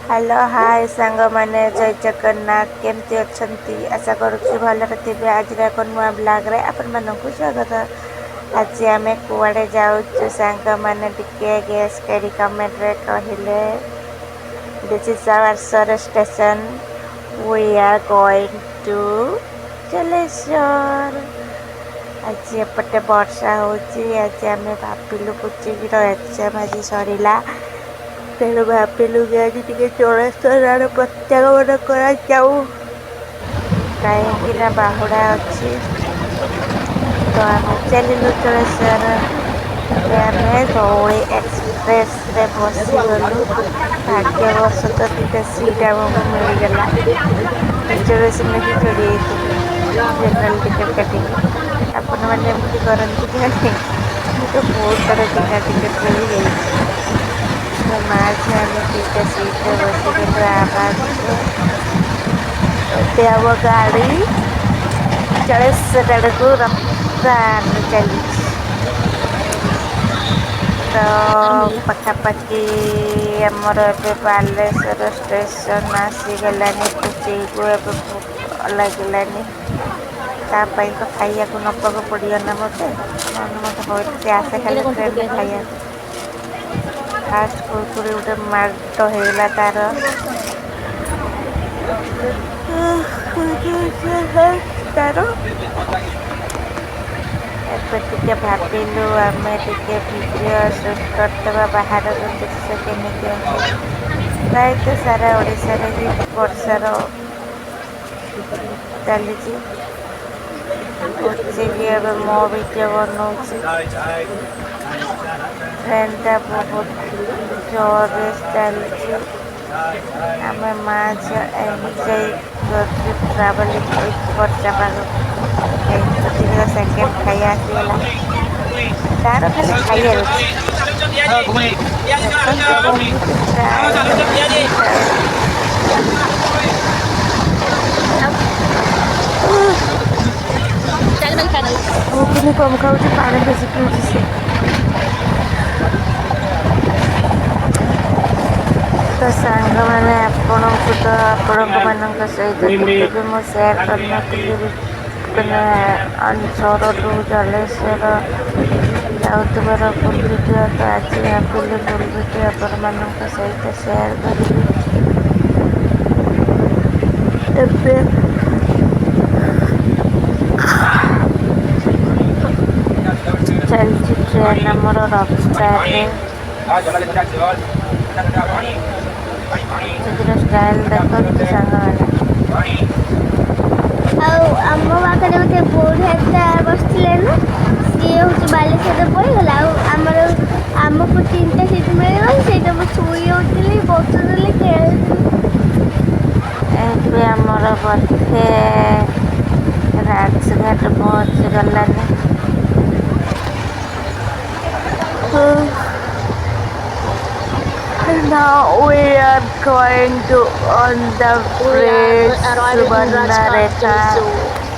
Hello hi सांग माने जय जगन्नाथ केमती अच्छी आशा करुच्ची भलरे थे। आज एक नुआ ब्लॉग्रे आपण मानक स्वागत। आज आम कुआडे जाऊँ सांग मैंने टिके गेस करी कमेंट रे कहले this is our sir station we are going to Jaleswar. आज एपटे वर्षा होची। आज आम भाविलु कुचिर एग्जाम आज सरला तेणु भाविलु कि आज टे जलेश्वर प्रत्यागमन करा जाऊ कहीं बाहुड़ा अच्छी तो आम चलू जलेश्वर। आम धौली एक्सप्रेस रे बसीगलु भाग्यवश तो टे सीट आमको मिलगला रिजर्वेशन में चढ़ी जनरल टिकेट काटी आपण मैंने एमती करती कि नहीं तो बहुत थर बिना टिकेट रे भी तो माँ झील तीटा सीट बस आवाज अब गाड़ी 40 आड़ को रफ्तार चली तो पखापाखि आमर ए बालेश्वर स्टेशन आसीगलानी कुची को लगलानी तापाई तो खाइया को नबाक पड़ो ना मत मत बहुत आसे खाली ट्रेन में खाइया फास्ट कुरकुरी गोटे माड़ होगा तार तार टे भाविलु आम टे भिडियो सुट करदे बाहर दृश्य केमी प्रायत सारा ओडिशा रे वर्षार चली मो भिडियो बनाऊँ ट्रेनटा बहुत जोर चलती आम माँ झी एंजय कर ट्रावेलिंग वर्षा पाग सेकेंड खाइया आसीगला तार खाली खाइया कम खाऊँ पानी बेस पीऊँ तो सांग मैंने आपण सहित भी मुझे सेयार करना अंचल जलेश्वर जाऊर फुल भिडियो तो आज भाविली फुल भिडियो आपण मान सहित सेयार करी। चलती ट्रेन आमर रफ्तार स्टाइल देखते सांग आम पाखे गोटे बुढ़ाटा बसते ना सी हूँ बालेश्वर पड़गला आमर आमको 3टा सीट मिलगला से शुई होती बसुली खेल आमर बधे राजघाट पहुँची गलानी now we are going to on the bridge Subarnarekha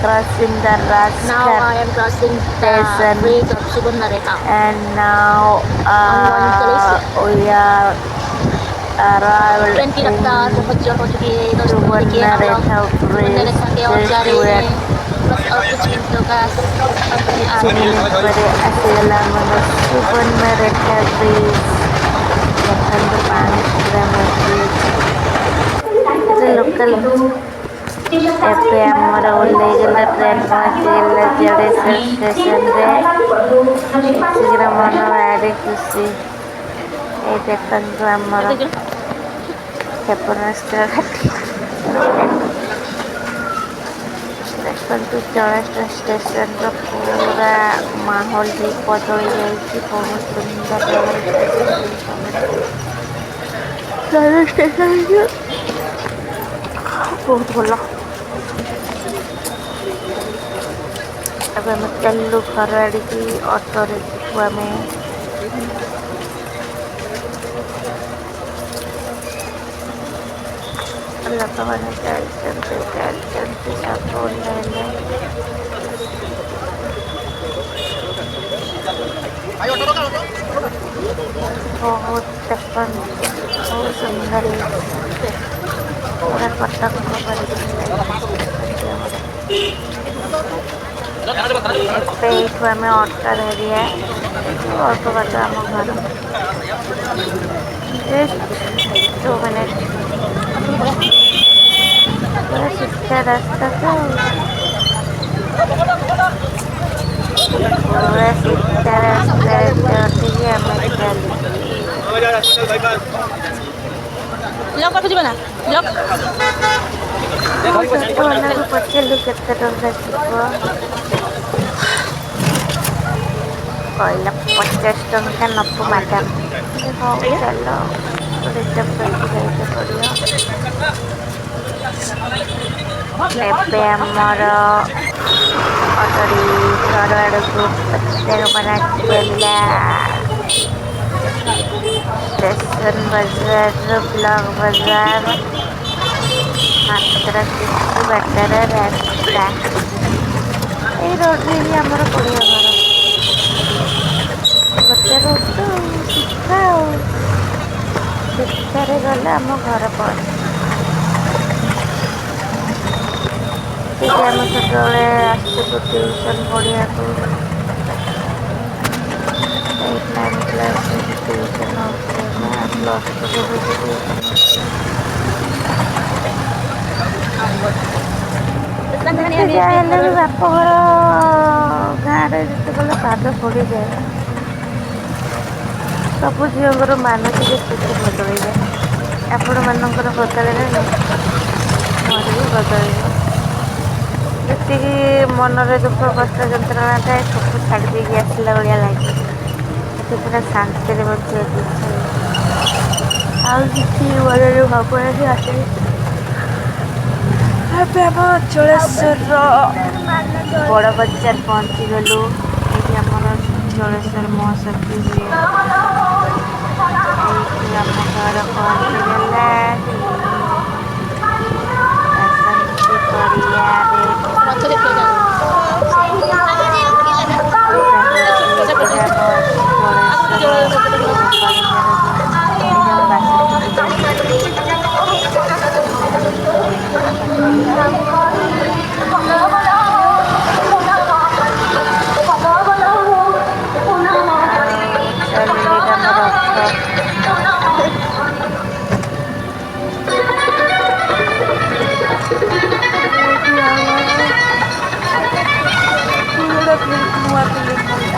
crossing the Rajghat. Now I am crossing the bridge of Subarnarekha. And now we are arrived in Subarnarekha bridge. Subarnarekha bridge local एपे आमर ओल्लेगला train पहुँचीगला जडेश्वर station रे शीघ्र मन भारी खुशी ये देखु आमर क्षेपणास्त्र घाटी देखु जलेश्वर स्टेशन पूरा माहौल भी बदल जाए बहुत सुंदर स्टेशन बहुत भल अब चलू घर आड़ी ऑटो रे जीवु आम लोक मैंने चलते सब ओह्लैले ବହୁତ ଦେଖନ୍ତୁ ବହୁତ ସୁନ୍ଦର ହେଇଛି ପୁରା କଟକ ପରିକି ଏବେ ଏଇଠୁ ଆମେ ଅଟୋ ଧରିଆ ଅଳ୍ପ ବାଟ ଆମ ଘର ଜଷ୍ଟ 2 ମିନିଟ୍ ପୁରା ସିଧା ରାସ୍ତା ତ ପୁରା ସିଧା ରାସ୍ତାରେ ଚଢ଼ିକି ଆମେ ଚାଲିଛୁ। ଲକ୍ ପାଖକୁ ଯିବ ନା ଲକ୍ ଅଟୋବାଲାକୁ ପଚାରିଲୁ କେତେ ଟଙ୍କା ଯିବ କହିଲା 50 ଟଙ୍କା ନବୁ ମ୍ୟାଡ଼ାମ୍। ହଉ ଚାଲ ରିଜର୍ଭ କରିକି ଯାଇତେ ପଡ଼ିବ। ଏବେ ଆମର ଅଟୋଟି ଘର ଆଡ଼କୁ ପ୍ରତ୍ୟେକ ଚାଲିଲା। ଷ୍ଟେସନ ବଜାରରୁ ବ୍ଲକ ବଜାର ମାତ୍ର କିଛି ବାଟର ରାସ୍ତା। ଏଇ ରୋଡ଼ରେ ହିଁ ଆମର ପଡ଼ିବ ଘର। ଗୋଟେ ରୋଡ଼ ତ ସିଧା ଆଉ ସିଧାରେ ଗଲେ ଆମ ଘର ପହଞ୍ଚିବ। ସେଠି ଆମେ ଛୋଟବେଳେ ଆସିଛୁ ଟ୍ୟୁସନ୍ ପଢ଼ିବାକୁ। 8, 9 କ୍ଲାସରେ ଟ୍ୟୁସନ୍ ହେଉଛୁ ଆମେ +2ରେ ବି ଟ୍ୟୁସନ୍ ହେଉଛୁ। ଯେତେ ଯାହା ହେଲେ ବି ବାପଘର ଗାଁରେ ଯେତେବେଳେ ପାଦ ପଡ଼ିଯାଏ ସବୁ ଝିଅଙ୍କର ମାନସିକ ସ୍ଥିତି ବଦଳିଯାଏ। ଆପଣମାନଙ୍କର ବଦଳିଲା ନାହିଁ ମୋର ବି ବଦଳିବ। ଯେତିକି ମନରେ ଦୁଃଖ କଷ୍ଟ ଯନ୍ତ୍ରଣା ଥାଏ ସବୁ ଛାଡ଼ି ଦେଇକି ଆସିଲା ଭଳିଆ ଲାଗେ। ଏଠି ପୁରା ଶାନ୍ତିରେ ବଞ୍ଚିବାକୁ ଇଚ୍ଛା ହୁଏ। ଆଉ କିଛି ମନରେ ଭାବନା ଆସେନି। ଏବେ ଆମ ଜଳେଶ୍ୱରର ବଡ଼ ବଜାର ପହଞ୍ଚିଗଲୁ। ଏଇଠି ଆମର ଜଳେଶ୍ୱର ମହୋତ୍ସବ ବି ହୁଏ। ଏଇଠି ଆମ ଘର ପହଞ୍ଚିଗଲା ବାସନ୍ତୀ ପଡ଼ିଆରେ ରଥ ଦେଖିବାକୁ ଏଇଟା ହେଉଛି ପୁରା ଜଳେଶ୍ୱର ବାଲିଯାର ଯେଉଁ ଏଇଠି ଆମ ବାସନ୍ତୀ ପୂଜା ହୁଏ। ଆଉ ଚାଲିଲା ଆମ ରଥ। ଏଇଠି ଆମର ଗୋଟେ ନୂଆ ଫିଲ୍ମ ହଲ୍ଟା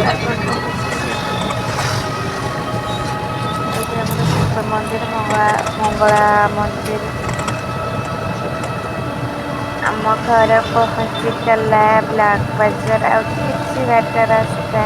ଲାଗିଛି। ଏଇଠି ଆମର ଶିବ ମନ୍ଦିର ମଙ୍ଗଳା ମନ୍ଦିର। ଆମ ଘର ପହଞ୍ଚିଗଲା ବ୍ଲକ ବଜାର ଆଉ କିଛି ବାଟ ରାସ୍ତା।